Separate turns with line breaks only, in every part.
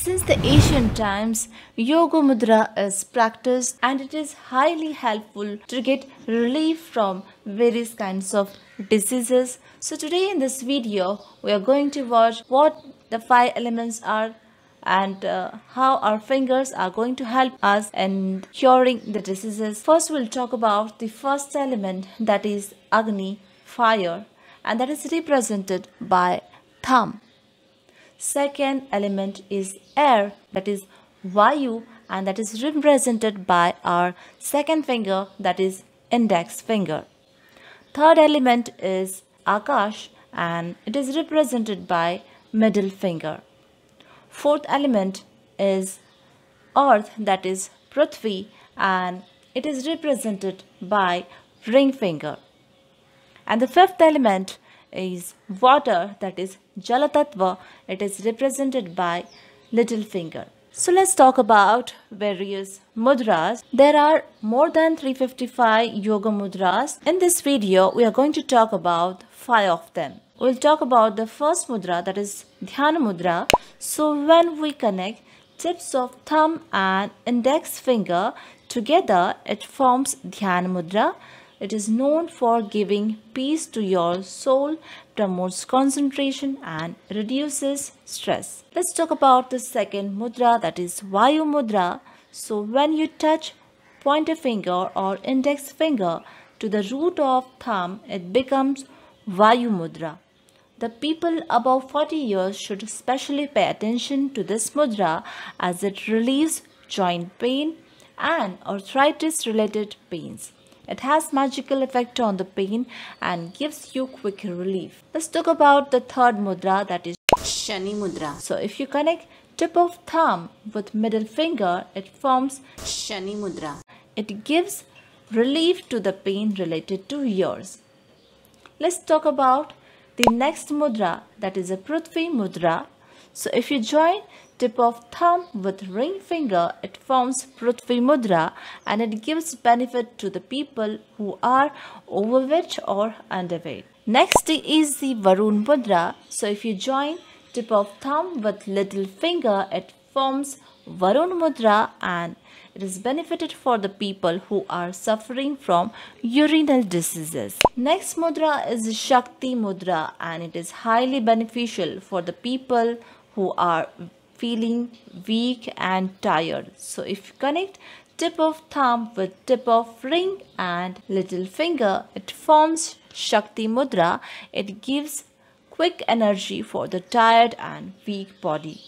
Since the ancient times, Yoga Mudra is practiced and it is highly helpful to get relief from various kinds of diseases. So today in this video, we are going to watch what the 5 elements are and how our fingers are going to help us in curing the diseases. First, we'll talk about the first element, that is Agni, fire, and that is represented by thumb. Second element is air, that is Vayu, and that is represented by our second finger, that is index finger. Third element is Akash, and it is represented by middle finger. Fourth element is earth, that is Prathi, and it is represented by ring finger. And the fifth element is water, that is Jalatattva. It is represented by little finger. So let's talk about various mudras. There are more than 355 yoga mudras. In this video, we are going to talk about 5 of them. We'll talk about the first mudra, that is Dhyana Mudra. So when we connect tips of thumb and index finger together, it forms Dhyana Mudra. It is known for giving peace to your soul, promotes concentration and reduces stress. Let's talk about the second mudra, that is Vayu Mudra. So when you touch pointer finger or index finger to the root of thumb, it becomes Vayu Mudra. The people above 40 years should especially pay attention to this mudra as it relieves joint pain and arthritis related pains. It has magical effect on the pain and gives you quick relief. Let's talk about the third mudra, that is
Shakti Mudra.
So if you connect tip of thumb with middle finger, it forms
Shakti Mudra.
It gives relief to the pain related to ears. Let's talk about the next mudra, that is a Prathi Mudra. So if you join tip of thumb with ring finger, it forms Prathi Mudra and it gives benefit to the people who are overweight or underweight. Next is the Varun Mudra. So if you join tip of thumb with little finger, it forms Varun Mudra and it is benefited for the people who are suffering from urinary diseases. Next mudra is Shakti Mudra and it is highly beneficial for the people who are feeling weak and tired. So if you connect tip of thumb with tip of ring and little finger, it forms Shakti Mudra. It gives quick energy for the tired and weak body.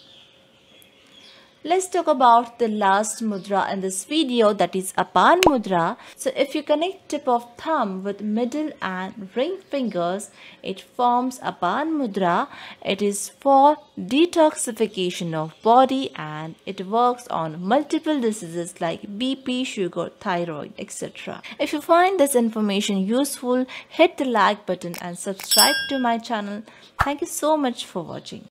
Let's talk about the last mudra in this video, that is Apan Mudra. So if you connect tip of thumb with middle and ring fingers, it forms Apan Mudra. It is for detoxification of body and it works on multiple diseases like BP, sugar, thyroid, etc. If you find this information useful, hit the like button and subscribe to my channel. Thank you so much for watching.